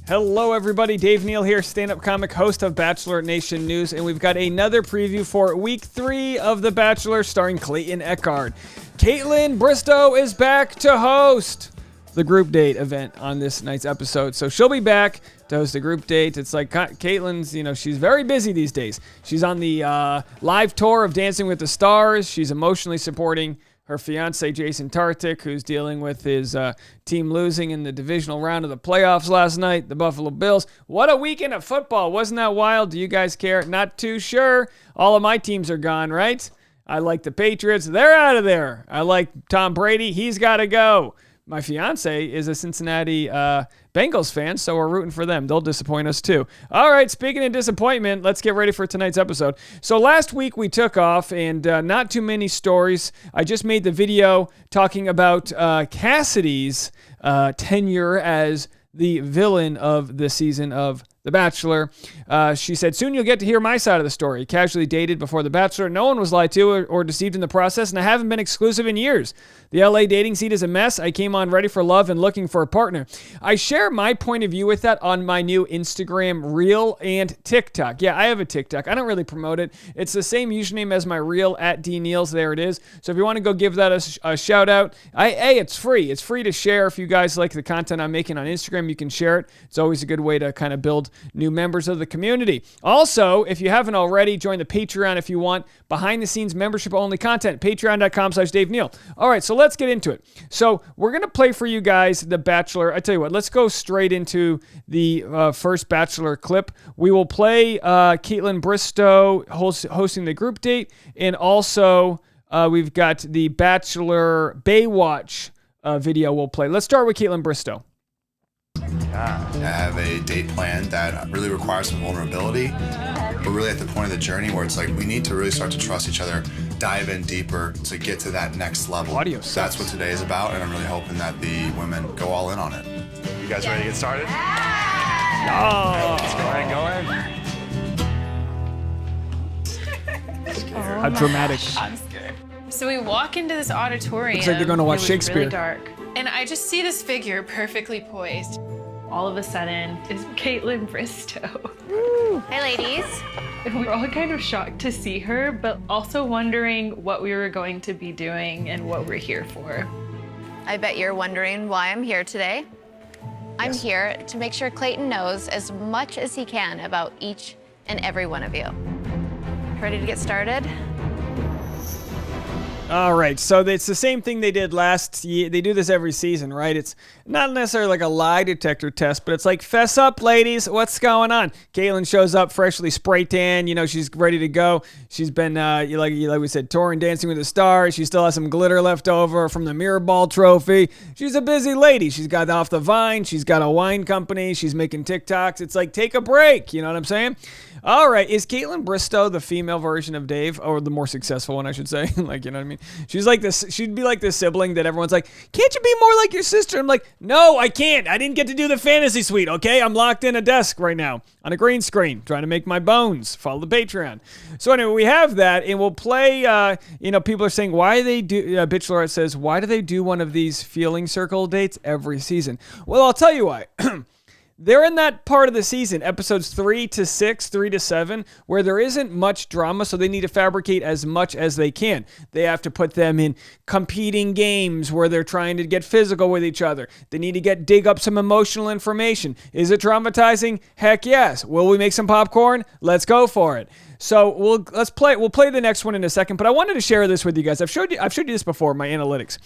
Hello, everybody. Dave Neal here, stand-up comic, host of Bachelor Nation News, and we've got another preview for Week 3 of The Bachelor starring Clayton Echard. Kaitlyn Bristowe is back to host the group date event on this night's episode. So she'll be back to host a group date. It's like Kaitlyn's, she's very busy these days. She's on the live tour of Dancing with the Stars. She's emotionally supporting her fiance, Jason Tartick, who's dealing with his team losing in the divisional round of the playoffs last night, the Buffalo Bills. What a weekend of football. Wasn't that wild? Do you guys care? Not too sure. All of my teams are gone, right? I like the Patriots. They're out of there. I like Tom Brady. He's got to go. My fiance is a Cincinnati Bengals fan, so we're rooting for them. They'll disappoint us too. All right, speaking of disappointment, let's get ready for tonight's episode. So last week we took off, and not too many stories. I just made the video talking about Cassidy's tenure as the villain of the season of The Bachelor. She said, soon you'll get to hear my side of the story. Casually dated before The Bachelor. No one was lied to or deceived in the process, and I haven't been exclusive in years. The LA dating scene is a mess. I came on ready for love and looking for a partner. I share my point of view with that on my new Instagram Reel and TikTok. Yeah, I have a TikTok. I don't really promote it. It's the same username as my Reel at DNeals. There it is. So if you want to go give that a shout out, it's free. It's free to share. If you guys like the content I'm making on Instagram, you can share it. It's always a good way to kind of build new members of the community. Also, if you haven't already, join the Patreon if you want behind-the-scenes membership-only content. Patreon.com/Dave Neal. All right, so let's get into it. So we're going to play for you guys The Bachelor. I tell you what, let's go straight into the first Bachelor clip. We will play Kaitlyn Bristowe hosting the group date, and also we've got the Bachelor Baywatch video we'll play. Let's start with Kaitlyn Bristowe. I have a date plan that really requires some vulnerability. We're really at the point of the journey where it's like we need to really start to trust each other, dive in deeper to get to that next level. That's what today is about, and I'm really hoping that the women go all in on it. You guys ready to get started? Oh. Let's go ahead and go in. How dramatic. I'm scared. So we walk into this auditorium. Looks like they're going to watch it was Shakespeare. Really dark. And I just see this figure perfectly poised. All of a sudden, it's Kaitlyn Bristowe. Woo. Hi, ladies. And we were all kind of shocked to see her, but also wondering what we were going to be doing and what we're here for. I bet you're wondering why I'm here today. I'm here to make sure Clayton knows as much as he can about each and every one of you. Ready to get started? All right, so it's the same thing they did last year. They do this every season, right? It's not necessarily like a lie detector test, but it's like, fess up, ladies, what's going on? Kaitlyn shows up freshly spray tan. She's ready to go. She's been, like we said, touring Dancing with the Stars. She still has some glitter left over from the Mirror Ball trophy. She's a busy lady. She's got off the vine. She's got a wine company. She's making TikToks. It's like, take a break. You know what I'm saying? All right, is Kaitlyn Bristowe the female version of Dave, or the more successful one, I should say? Like, you know what I mean? She's like this. She'd be like the sibling that everyone's like, can't you be more like your sister? I'm like, no, I can't. I didn't get to do the fantasy suite, okay? I'm locked in a desk right now on a green screen trying to make my bones. Follow the Patreon. So anyway, we have that, and we'll play, people are saying, why they do, Bachelorette says, why do they do one of these feeling circle dates every season? Well, I'll tell you why. They're in that part of the season, episodes 3 to 6, 3 to 7, where there isn't much drama, so they need to fabricate as much as they can. They have to put them in competing games where they're trying to get physical with each other. They need to dig up some emotional information. Is it traumatizing? Heck yes. Will we make some popcorn? Let's go for it. So we'll play the next one in a second, but I wanted to share this with you guys. I've showed you this before, my analytics.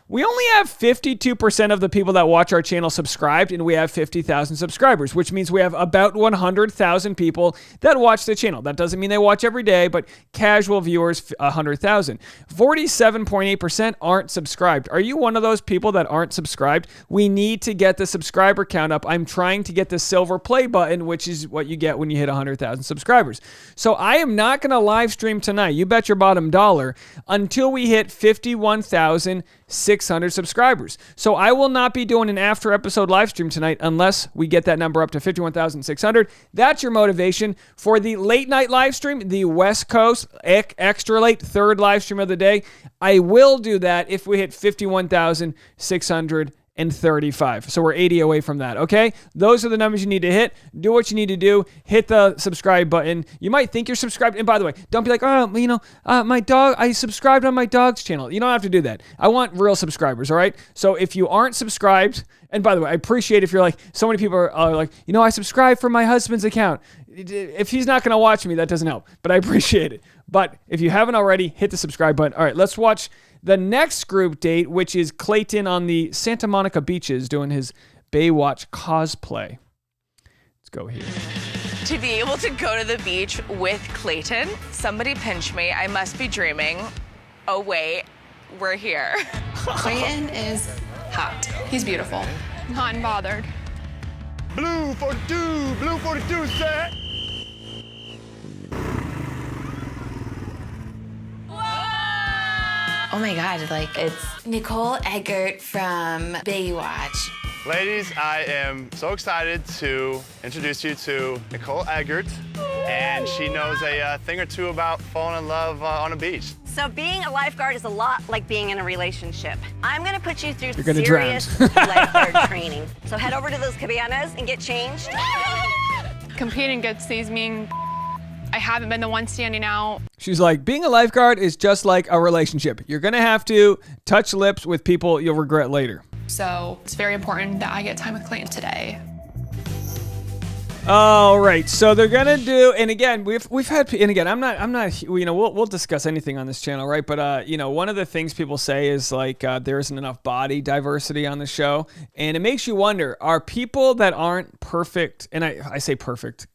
We only have 52% of the people that watch our channel subscribed, and we have 50,000 subscribers, which means we have about 100,000 people that watch the channel. That doesn't mean they watch every day, but casual viewers, 100,000. 47.8% aren't subscribed. Are you one of those people that aren't subscribed? We need to get the subscriber count up. I'm trying to get the silver play button, which is what you get when you hit 100,000 subscribers. So I am not going to live stream tonight. You bet your bottom dollar until we hit 51,600 subscribers. So I will not be doing an after episode live stream tonight unless we get that number up to 51,600. That's your motivation for the late night live stream, the West Coast extra late third live stream of the day. I will do that if we hit 51,600 and 35. So we're 80 away from that, okay? Those are the numbers you need to hit. Do what you need to do. Hit the subscribe button. You might think you're subscribed. And by the way, don't be like, my dog, I subscribed on my dog's channel. You don't have to do that. I want real subscribers, all right? So if you aren't subscribed, and by the way, I appreciate if you're like, so many people are like, I subscribe for my husband's account. If he's not going to watch me, that doesn't help. But I appreciate it. But if you haven't already, hit the subscribe button. All right, let's watch the next group date, which is Clayton on the Santa Monica beaches doing his Baywatch cosplay. Let's go here. To be able to go to the beach with Clayton, somebody pinch me. I must be dreaming. Oh, wait, we're here. Clayton is hot. He's beautiful. Not bothered. Blue 42, set. Oh my God, it's Nicole Eggert from Baywatch. Ladies, I am so excited to introduce you to Nicole Eggert, and she knows a thing or two about falling in love on a beach. So being a lifeguard is a lot like being in a relationship. I'm gonna put you through gonna serious lifeguard training. So head over to those cabanas and get changed. Competing gets these mean. I haven't been the one standing out. She's like, being a lifeguard is just like a relationship. You're going to have to touch lips with people you'll regret later. So it's very important that I get time with Clayton today. All right, so they're gonna do, and again, we've had, and again, I'm not, we'll discuss anything on this channel, right? But one of the things people say is like there isn't enough body diversity on the show, and it makes you wonder: are people that aren't perfect, and I say perfect,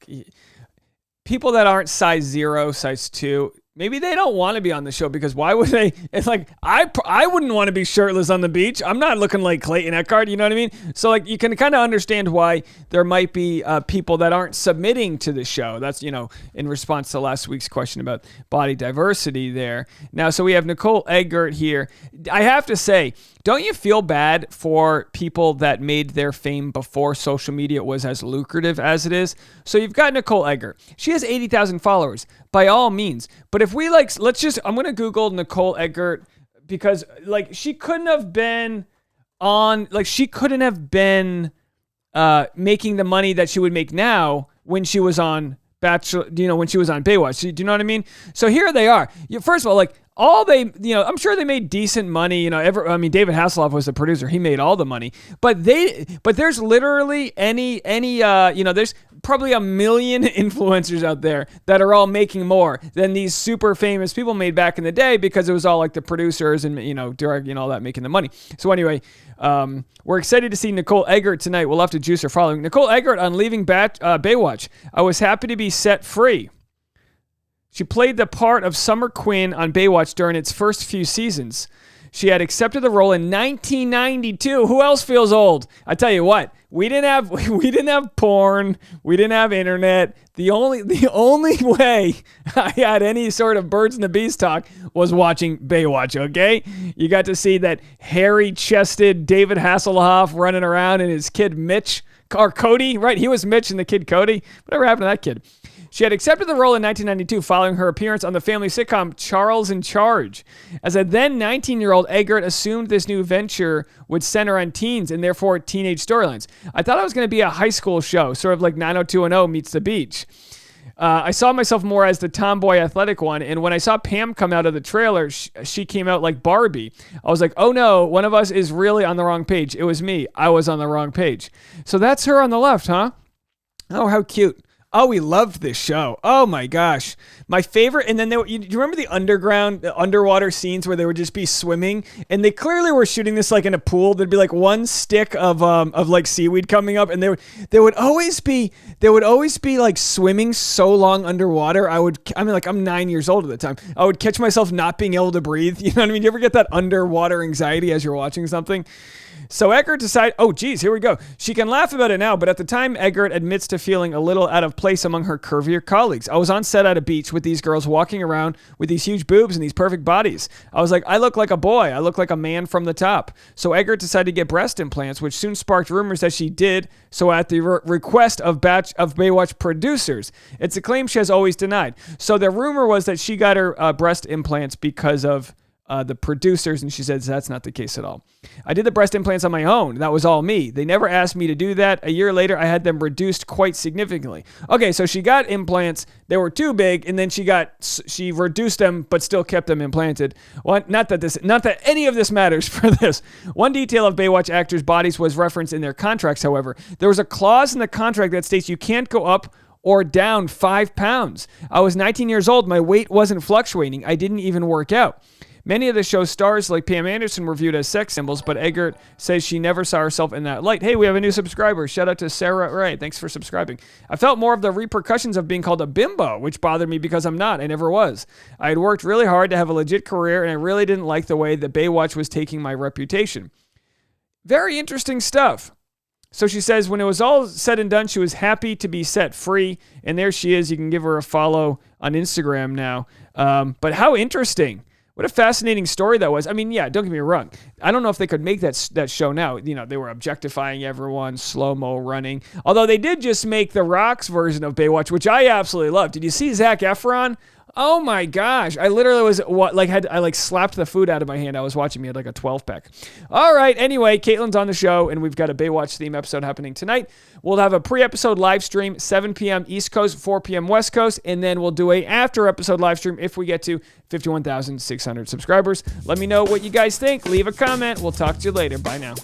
people that aren't size 0, size 2. Maybe they don't want to be on the show because why would they? It's like, I wouldn't want to be shirtless on the beach. I'm not looking like Clayton Eckhart, you know what I mean? So like you can kind of understand why there might be people that aren't submitting to the show. That's, in response to last week's question about body diversity there. Now, so we have Nicole Eggert here. I have to say, don't you feel bad for people that made their fame before social media was as lucrative as it is? So you've got Nicole Eggert. She has 80,000 followers, by all means. But if we I'm going to Google Nicole Eggert because she couldn't have been making the money that she would make now when she was on Bachelor, when she was on Baywatch. Do you know what I mean? So here they are. First of all, I'm sure they made decent money. David Hasselhoff was the producer. He made all the money. But there's literally there's probably 1 million influencers out there that are all making more than these super famous people made back in the day because it was all like the producers and, directing all that making the money. So anyway, we're excited to see Nicole Eggert tonight. We'll have to juice her following. Nicole Eggert on leaving Baywatch. I was happy to be set free. She played the part of Summer Quinn on Baywatch during its first few seasons. She had accepted the role in 1992. Who else feels old? I tell you what, we didn't have porn, we didn't have internet. The only way I had any sort of birds and the bees talk was watching Baywatch, okay? You got to see that hairy-chested David Hasselhoff running around and his kid Mitch, or Cody, right? He was Mitch and the kid Cody. Whatever happened to that kid? She had accepted the role in 1992 following her appearance on the family sitcom Charles in Charge. As a then 19-year-old, Eggert assumed this new venture would center on teens and therefore teenage storylines. I thought it was going to be a high school show, sort of like 90210 meets The Beach. I saw myself more as the tomboy athletic one, and when I saw Pam come out of the trailer, she came out like Barbie. I was like, oh no, one of us is really on the wrong page. It was me. I was on the wrong page. So that's her on the left, huh? Oh, how cute. Oh, we loved this show. Oh my gosh. My favorite, and then do you remember the underwater scenes where they would just be swimming? And they clearly were shooting this like in a pool. There'd be like one stick of like seaweed coming up, and they would always be like swimming so long underwater. I'm 9 years old at the time. I would catch myself not being able to breathe. You know what I mean? You ever get that underwater anxiety as you're watching something? So Eggert decided, oh geez, here we go. She can laugh about it now, but at the time, Eggert admits to feeling a little out of place among her curvier colleagues. I was on set at a beach with these girls walking around with these huge boobs and these perfect bodies. I was like, I look like a boy. I look like a man from the top. So Eggert decided to get breast implants, which soon sparked rumors that she did so at the request of Baywatch producers. It's a claim she has always denied. So the rumor was that she got her breast implants because of the producers, and she says that's not the case at all. I did the breast implants on my own. That was all me. They never asked me to do that. A year later, I had them reduced quite significantly. Okay, so she got implants. They were too big, and then she reduced them, but still kept them implanted. Well, not that any of this matters for this. One detail of Baywatch actors' bodies was referenced in their contracts, however. There was a clause in the contract that states you can't go up or down 5 pounds. I was 19 years old. My weight wasn't fluctuating. I didn't even work out. Many of the show's stars, like Pam Anderson, were viewed as sex symbols, but Eggert says she never saw herself in that light. Hey, we have a new subscriber. Shout out to Sarah Ray. Thanks for subscribing. I felt more of the repercussions of being called a bimbo, which bothered me because I'm not. I never was. I had worked really hard to have a legit career, and I really didn't like the way that Baywatch was taking my reputation. Very interesting stuff. So she says when it was all said and done, she was happy to be set free. And there she is. You can give her a follow on Instagram now. But how interesting. What a fascinating story that was. I mean, yeah, don't get me wrong. I don't know if they could make that show now. You know, they were objectifying everyone, slow-mo running. Although they did just make The Rock's version of Baywatch, which I absolutely loved. Did you see Zac Efron? Oh my gosh. I literally was I slapped the food out of my hand. I was watching. He had like a 12-pack. All right. Anyway, Kaitlyn's on the show, and we've got a Baywatch theme episode happening tonight. We'll have a pre-episode live stream, 7 p.m. East Coast, 4 p.m. West Coast, and then we'll do a after-episode live stream if we get to 51,600 subscribers. Let me know what you guys think. Leave a comment. We'll talk to you later. Bye now.